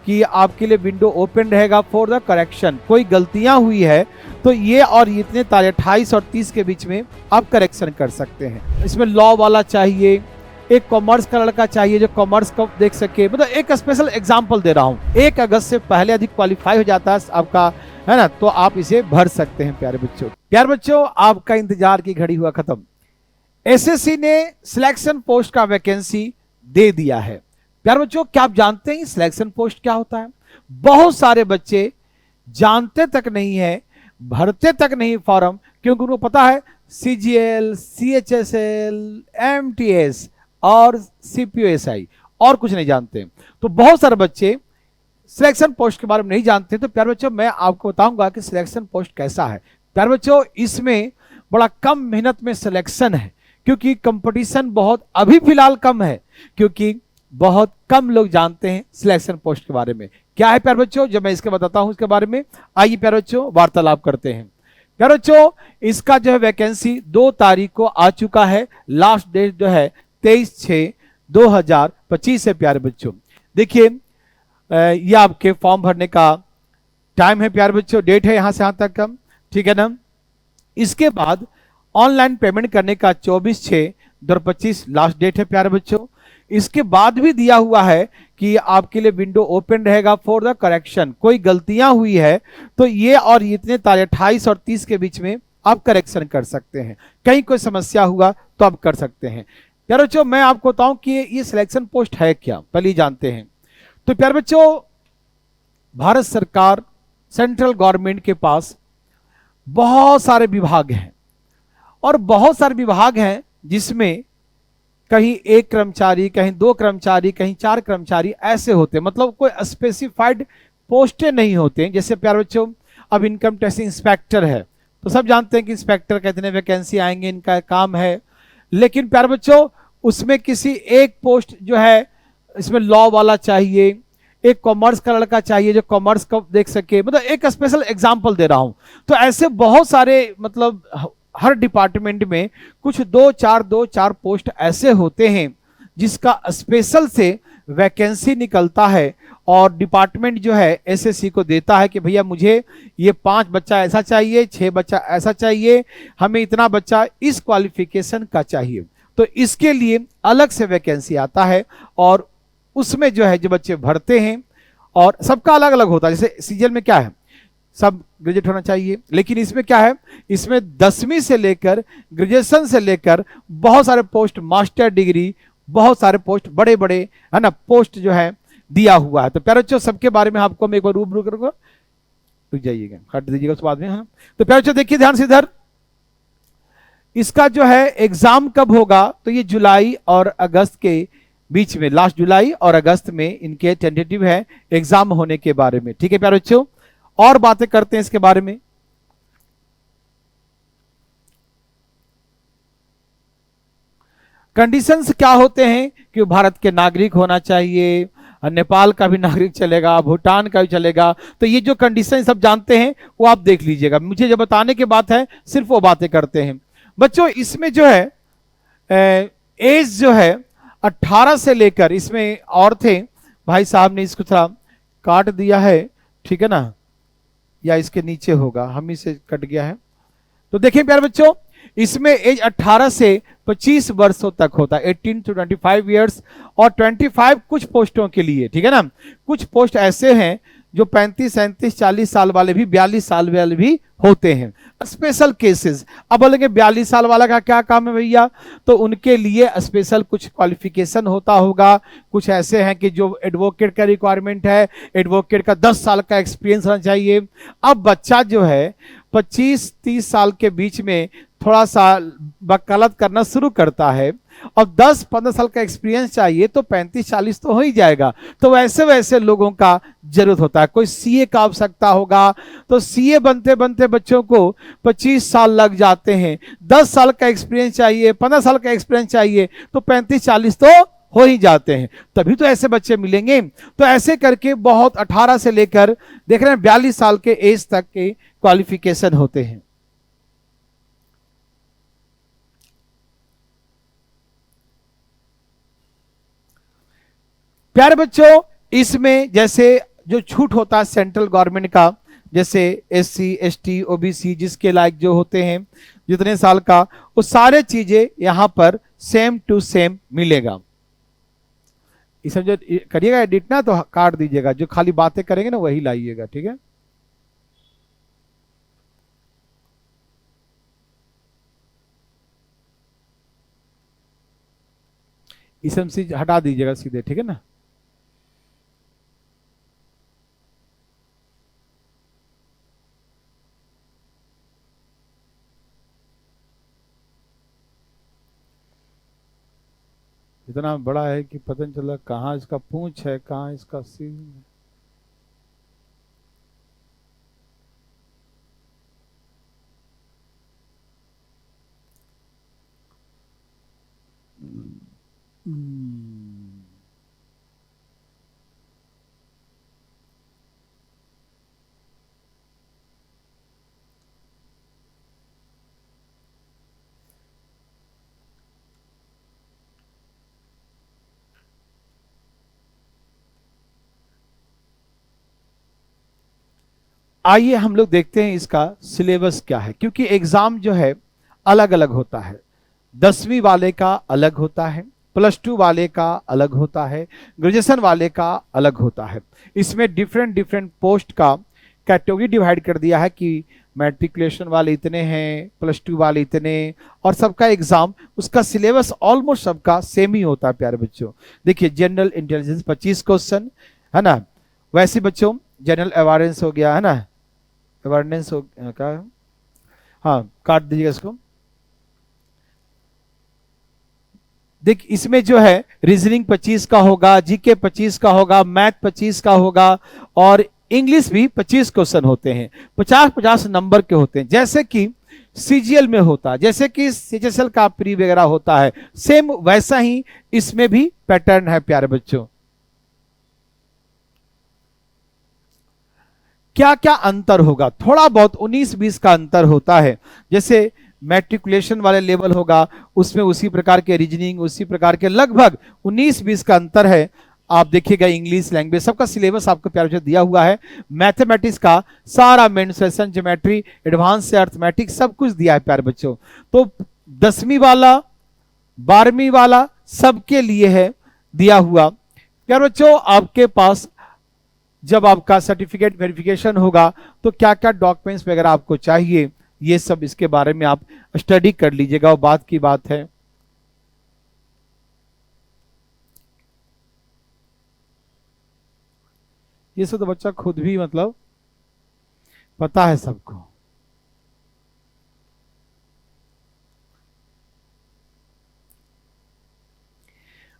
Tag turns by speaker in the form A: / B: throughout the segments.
A: कि आपके लिए विंडो ओपन रहेगा फॉर द करेक्शन। कोई गलतियां हुई है तो ये और इतने तारीख 28 और 30 के बीच में आप करेक्शन कर सकते हैं। इसमें लॉ वाला चाहिए, एक कॉमर्स का लड़का चाहिए जो कॉमर्स को देख सके, मतलब एक स्पेशल एग्जांपल दे रहा हूँ। 1 अगस्त से पहले अधिक क्वालिफाई हो जाता है आपका, है ना, तो आप इसे भर सकते हैं। प्यारे बच्चों आपका इंतजार की घड़ी हुआ खत्म। एसएससी ने सिलेक्शन पोस्ट का वैकेंसी दे दिया है। प्यारे बच्चों, क्या आप जानते हैं सिलेक्शन पोस्ट क्या होता है? बहुत सारे बच्चे जानते तक नहीं है, भरते तक नहीं फॉर्म, क्योंकि उनको पता है सीजीएल, सीएचएसएल, एमटीएस और सीपीओएसआई, और कुछ नहीं जानते। तो बहुत सारे बच्चे सिलेक्शन पोस्ट के बारे में नहीं जानते। तो प्यारे बच्चों, मैं आपको बताऊंगा कि सिलेक्शन पोस्ट कैसा है। प्यारे बच्चों, इसमें बड़ा कम मेहनत में सिलेक्शन है, क्योंकि कंपटीशन बहुत अभी फिलहाल कम है, क्योंकि बहुत कम लोग जानते हैं सिलेक्शन पोस्ट के बारे में। क्या है प्यारे बच्चों, जब मैं इसके बताता हूं इसके बारे में, आइए प्यारे बच्चों वार्तालाप करते हैं। प्यारे बच्चों, इसका जो है वैकेंसी 2 तारीख को आ चुका है। लास्ट डेट जो है 23/6/2025 है। प्यारे बच्चों देखिए, ये आपके फॉर्म भरने का टाइम है। प्यारे बच्चों, डेट है यहां से यहां तक का, ठीक है ना। इसके बाद ऑनलाइन पेमेंट करने का 24/6/2025 लास्ट डेट है। प्यारे बच्चों, इसके बाद भी दिया हुआ है कि आपके लिए विंडो ओपन रहेगा फॉर द करेक्शन। कोई गलतियां हुई है तो ये और इतने तारीख 28 और 30 के बीच में आप करेक्शन कर सकते हैं। कहीं कोई समस्या हुआ तो आप कर सकते हैं। प्यारे बच्चों, मैं आपको बताऊं कि ये सिलेक्शन पोस्ट है क्या, पहले जानते हैं। तो प्यारे बच्चों, भारत सरकार सेंट्रल गवर्नमेंट के पास बहुत सारे विभाग हैं, और बहुत सारे विभाग हैं जिसमें कहीं 1 कर्मचारी, कहीं 2 कर्मचारी, कहीं 4 कर्मचारी ऐसे होते हैं, मतलब कोई स्पेसिफाइड पोस्टें नहीं होते। जैसे प्यारे बच्चों, अब इनकम टैक्स इंस्पेक्टर है, तो सब जानते हैं कि इंस्पेक्टर का इतने वैकेंसी आएंगे, इनका काम है। लेकिन प्यारे बच्चों, उसमें किसी एक पोस्ट जो है, इसमें लॉ वाला चाहिए, एक कॉमर्स का लड़का चाहिए जो कॉमर्स को देख सके, मतलब एक स्पेशल एग्जांपल दे रहा हूं। तो ऐसे बहुत सारे, मतलब हर डिपार्टमेंट में कुछ 2-4 पोस्ट ऐसे होते हैं जिसका स्पेशल से वैकेंसी निकलता है, और डिपार्टमेंट जो है एसएससी को देता है कि भैया मुझे ये 5 बच्चा ऐसा चाहिए, 6 बच्चा ऐसा चाहिए, हमें इतना बच्चा इस क्वालिफिकेशन का चाहिए। तो इसके लिए अलग से वैकेंसी आता है, और उसमें जो है जो बच्चे भरते हैं, और सबका अलग अलग होता है। जैसे सीजीएल में क्या है, सब ग्रेजुएट होना चाहिए, लेकिन इसमें क्या है, इसमें 10वीं से लेकर ग्रेजुएशन से लेकर बहुत सारे पोस्ट, मास्टर डिग्री, बहुत सारे पोस्ट, बड़े बड़े, है ना, पोस्ट जो है दिया हुआ है। तो प्यारे बच्चों, सबके बारे में आपको मैं एक बार रूबरू करूंगा, रुक जाइएगा, काट दीजिएगा उस बाद में। हाँ, तो प्यारे बच्चों देखिए ध्यान से इधर, इसका जो है एग्जाम कब होगा, तो ये जुलाई और अगस्त के बीच में, लास्ट जुलाई और अगस्त में इनके टेंटेटिव है एग्जाम होने के बारे में। ठीक है प्यारे बच्चों, और बातें करते हैं इसके बारे में। कंडीशंस क्या होते हैं कि भारत के नागरिक होना चाहिए, नेपाल का भी नागरिक चलेगा, भूटान का भी चलेगा। तो ये जो कंडीशन सब जानते हैं वो आप देख लीजिएगा, मुझे जो बताने की बात है सिर्फ वो बातें करते हैं। बच्चों, इसमें जो है एज जो है 18 से लेकर, इसमें और थे, भाई साहब ने इसको थोड़ा काट दिया है, ठीक है ना, या इसके नीचे होगा, हम ही से कट गया है। तो देखिए प्यारे बच्चों, इसमें एज 18 से 25 वर्षों तक होता है, 18 to 25 ईयर्स, और 25 कुछ पोस्टों के लिए, ठीक है ना। कुछ पोस्ट ऐसे हैं जो 35, 37, 40 साल वाले भी, 42 साल वाले भी होते हैं, स्पेशल केसेस। अब बोलेंगे 42 साल वाला का क्या काम है भैया, तो उनके लिए स्पेशल कुछ क्वालिफिकेशन होता होगा। कुछ ऐसे हैं कि जो एडवोकेट का रिक्वायरमेंट है, एडवोकेट का 10 साल का एक्सपीरियंस होना चाहिए। अब बच्चा जो है 25-30 साल के बीच में थोड़ा सा वकालत करना शुरू करता है, और 10-15 साल का एक्सपीरियंस चाहिए, तो 35-40 तो हो ही जाएगा। तो वैसे वैसे लोगों का जरूरत होता है। कोई सीए का आवश्यकता होगा, तो सीए बनते बनते बच्चों को 25 साल लग जाते हैं। 10 साल का एक्सपीरियंस चाहिए, 15 साल का एक्सपीरियंस चाहिए, तो 35-40 तो हो ही जाते हैं। तभी तो ऐसे बच्चे मिलेंगे। तो ऐसे करके बहुत 18 से लेकर देख रहे हैं 42 साल के एज तक के क्वालिफिकेशन होते हैं। प्यारे बच्चों, इसमें जैसे जो छूट होता है सेंट्रल गवर्नमेंट का, जैसे SC ST OBC जिसके लायक जो होते हैं जितने साल का, वो सारे चीजें यहां पर सेम टू सेम मिलेगा। इसे जो करिएगा एडिट ना तो काट दीजिएगा, जो खाली बातें करेंगे ना वही लाइएगा, ठीक है। इसे हटा दीजिएगा सीधे, ठीक है ना। इतना बड़ा है कि पता नहीं चला कहाँ इसका पूंछ है, कहाँ इसका सिर है। आइए हम लोग देखते हैं इसका सिलेबस क्या है, क्योंकि एग्जाम जो है अलग अलग होता है। 10वीं वाले का अलग होता है, +2 वाले का अलग होता है, ग्रेजुएशन वाले का अलग होता है। इसमें डिफरेंट डिफरेंट पोस्ट का कैटेगरी डिवाइड कर दिया है कि मैट्रिकुलेशन वाले इतने हैं, +2 वाले इतने, और सबका एग्जाम उसका सिलेबस ऑलमोस्ट सबका सेम ही होता है प्यारे बच्चों। देखिए जनरल इंटेलिजेंस 25 क्वेश्चन है ना, वैसे बच्चों जनरल अवेयरनेस हो गया है ना, अवेयरनेस हो क्या, हाँ काट दीजिएगा इसको। देख इसमें जो है रीजनिंग 25 का होगा, जीके 25 का होगा, मैथ 25 का होगा, और इंग्लिश भी 25 क्वेश्चन होते हैं, 50-50 नंबर के होते हैं, जैसे कि CGL में होता है, जैसे कि CHSL का प्री वगैरह होता है, सेम वैसा ही इसमें भी पैटर्न है प्यारे बच्चों। क्या क्या अंतर होगा, थोड़ा बहुत 19-20 का अंतर होता है। जैसे मैट्रिकुलेशन वाले लेवल होगा उसमें उसी प्रकार के रीजनिंग, उसी प्रकार के लगभग 19-20 का अंतर है। आप देखिएगा इंग्लिश लैंग्वेज सबका सिलेबस आपको प्यारे बच्चों दिया हुआ है। मैथमेटिक्स का सारा मेंसुरेशन, ज्योमेट्री, एडवांस से अर्थमेटिक सब कुछ दिया है प्यारे बच्चों। तो 10वीं वाला 12वीं वाला सबके लिए है दिया हुआ प्यारे बच्चों। आपके पास जब आपका सर्टिफिकेट वेरिफिकेशन होगा तो क्या क्या डॉक्यूमेंट्स वगैरह आपको चाहिए, ये सब इसके बारे में आप स्टडी कर लीजिएगा, वो बात की बात है। ये सब तो बच्चा खुद भी मतलब पता है सबको।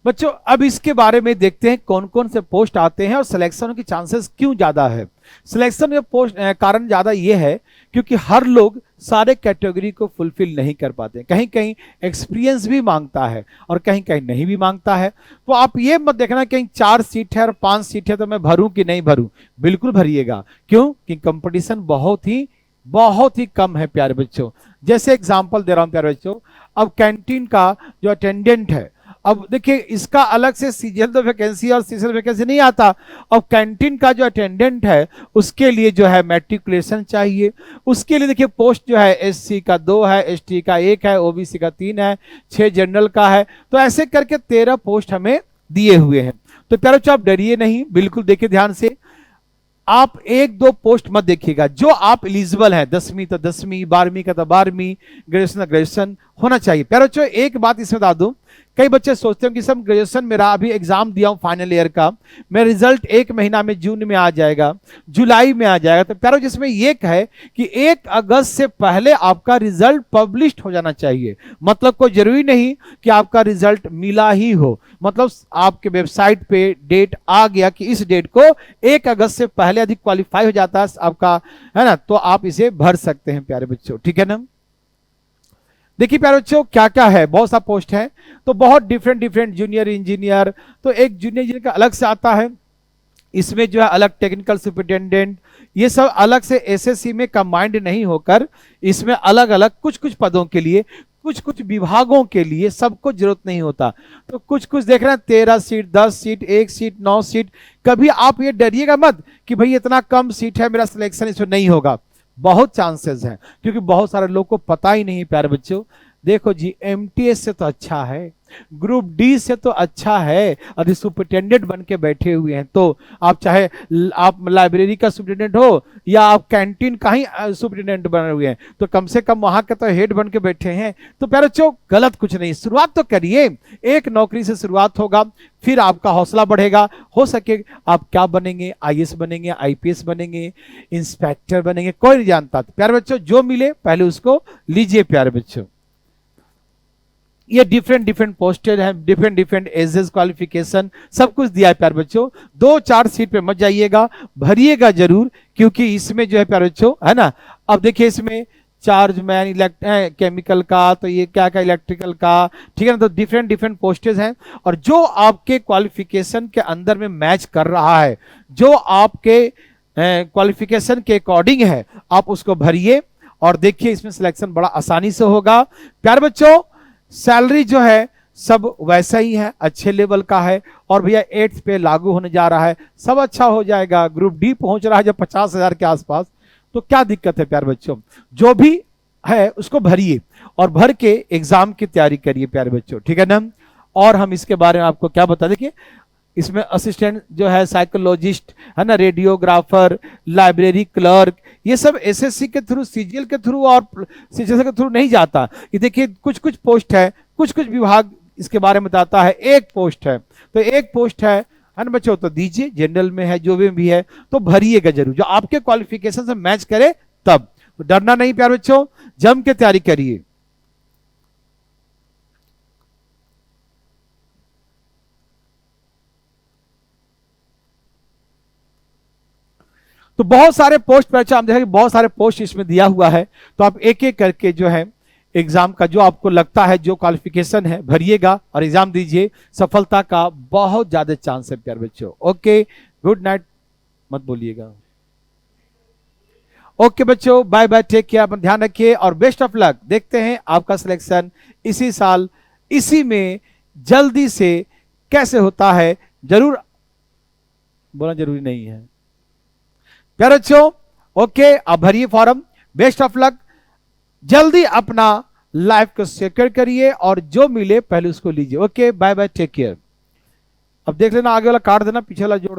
A: बच्चों अब इसके बारे में देखते हैं कौन कौन से पोस्ट आते हैं और सिलेक्शन की चांसेस क्यों ज्यादा है। सिलेक्शन के पोस्ट कारण ज्यादा ये है क्योंकि हर लोग सारे कैटेगरी को फुलफिल नहीं कर पाते, कहीं कहीं एक्सपीरियंस भी मांगता है और कहीं कहीं नहीं भी मांगता है। तो आप ये मत देखना कहीं 4 सीट है और 5 सीट है तो मैं भरूं कि नहीं भरूं, बिल्कुल भरिएगा। क्यों कि कंपटीशन बहुत ही कम है प्यारे बच्चों। जैसे एग्जांपल दे रहा हूं प्यारे बच्चों, अब कैंटीन का जो अटेंडेंट है, अब देखिए इसका अलग से सीजीएल तो वैकेंसी और सीसीएल वैकेंसी नहीं आता। अब कैंटीन का जो अटेंडेंट है उसके लिए जो है मैट्रिकुलेशन चाहिए, उसके लिए देखिए पोस्ट जो है SC का 2 है, ST का 1 है, OBC का 3 है, 6 जनरल का है, तो ऐसे करके 13 पोस्ट हमें दिए हुए हैं। तो प्यारे बच्चों आप डरिए नहीं, बिल्कुल देखिए ध्यान से, आप 1-2 पोस्ट मत देखिएगा, जो आप एलिजिबल है 10वीं तो 10वीं, 12वीं का तो 12वीं, ग्रेजुएशन ग्रेजुएशन होना चाहिए। प्यारे बच्चों एक बात इसमें बता दूं, कई बच्चे सोचते हैं कि सर ग्रेजुएशन मेरा अभी एग्जाम दिया हूं फाइनल ईयर का, मेरा रिजल्ट 1 महीना में जून में आ जाएगा, जुलाई में आ जाएगा। तो प्यारो जिसमें ये है कि 1 अगस्त से पहले आपका रिजल्ट पब्लिश हो जाना चाहिए। मतलब कोई जरूरी नहीं कि आपका रिजल्ट मिला ही हो, मतलब आपके वेबसाइट पे डेट आ गया कि इस डेट को 1 अगस्त से पहले यदि क्वालिफाई हो जाता है आपका, है ना, तो आप इसे भर सकते हैं प्यारे बच्चों, ठीक है ना। देखिए प्यारे बच्चों क्या क्या है, बहुत सा पोस्ट है, तो बहुत डिफरेंट जूनियर इंजीनियर, तो एक जूनियर इंजीनियर का अलग से आता है, इसमें जो है अलग टेक्निकल सुपरिटेंडेंट, ये सब अलग से SSC में कंबाइंड नहीं होकर इसमें अलग अलग कुछ कुछ पदों के लिए कुछ कुछ विभागों के लिए सबको जरूरत नहीं होता, तो कुछ कुछ देख रहे हैं 13 सीट, 10 सीट, 1 सीट, 9 सीट। कभी आप ये डरिएगा मत कि भाई इतना कम सीट है, मेरा सिलेक्शन इसमें नहीं होगा। बहुत चांसेस हैं, क्योंकि बहुत सारे लोग को पता ही नहीं प्यारे बच्चों। देखो जी, एमटीएस से तो अच्छा है, ग्रुप डी से तो अच्छा है, अभी सुपरिटेंडेंट बन के बैठे हुए हैं। तो आप चाहे आप लाइब्रेरी का सुपरिटेंडेंट हो या आप कैंटीन का ही सुपरिटेंडेंट बने हुए हैं, तो कम से कम वहां के तो हेड बन के बैठे हैं। तो प्यारे बच्चों, गलत कुछ नहीं, शुरुआत तो करिए। एक नौकरी से शुरुआत होगा, फिर आपका हौसला बढ़ेगा। हो सके आप क्या बनेंगे, आईएएस बनेंगे, आईपीएस बनेंगे, इंस्पेक्टर बनेंगे, कोई नहीं जानता। प्यारे बच्चों, जो मिले पहले उसको लीजिए। प्यारे बच्चों, ये डिफरेंट डिफरेंट पोस्टेड है, डिफरेंट डिफरेंट एजेस, क्वालिफिकेशन, सब कुछ दिया है प्यारे बच्चों। 2-4 सीट पे मत जाइएगा, भरिएगा जरूर, क्योंकि इसमें जो है प्यारे बच्चों, है ना। अब देखिए इसमें चार्ज मैन केमिकल का, तो ये क्या क्या इलेक्ट्रिकल का, ठीक है ना। तो डिफरेंट डिफरेंट पोस्टेज हैं, और जो आपके क्वालिफिकेशन के अंदर में मैच कर रहा है, जो आपके क्वालिफिकेशन के अकॉर्डिंग है, आप उसको भरिए और देखिए इसमें सिलेक्शन बड़ा आसानी से होगा। प्यारे बच्चों, सैलरी जो है सब वैसा ही है, अच्छे लेवल का है, और भैया 8th पे लागू होने जा रहा है, सब अच्छा हो जाएगा। ग्रुप डी पहुंच रहा है जब 50,000 के आसपास, तो क्या दिक्कत है प्यारे बच्चों। जो भी है उसको भरिए और भर के एग्जाम की तैयारी करिए प्यारे बच्चों, ठीक है ना। और हम इसके बारे में आपको क्या बता देखिए, इसमें असिस्टेंट जो है, साइकोलॉजिस्ट है ना, रेडियोग्राफर, लाइब्रेरी क्लर्क, ये सब एसएससी के थ्रू, सीजीएल के थ्रू और सीजीएल के थ्रू नहीं जाता। ये देखिए कुछ कुछ पोस्ट है, कुछ कुछ विभाग इसके बारे में बताता है। एक पोस्ट है तो एक पोस्ट है ना बच्चों, तो दीजिए। जनरल में है, जो भी है, तो भरिएगा जरूर, जो आपके क्वालिफिकेशन से मैच करे तब। तो डरना नहीं प्यारे बच्चों, जम के तैयारी करिए। तो बहुत सारे पोस्ट पर, अच्छा हम देखेंगे बहुत सारे पोस्ट इसमें दिया हुआ है, तो आप एक एक करके जो है एग्जाम का जो आपको लगता है, जो क्वालिफिकेशन है, भरिएगा और एग्जाम दीजिए। सफलता का बहुत ज्यादा चांस है प्यारे बच्चों। ओके, गुड नाइट, मत बोलिएगा। ओके बच्चों, बाय बाय, टेक केयर, अपना ध्यान रखिए और बेस्ट ऑफ लक। देखते हैं आपका सिलेक्शन इसी साल, इसी में जल्दी से कैसे होता है। जरूर बोलना जरूरी नहीं है प्यारे बच्चों। ओके, आप भरिए फॉर्म, बेस्ट ऑफ लक। जल्दी अपना लाइफ को सिक्योर करिए और जो मिले पहले उसको लीजिए। Okay, bye bye, take care. अब देख लेना, आगे वाला काट देना, पीछे वाला जोड़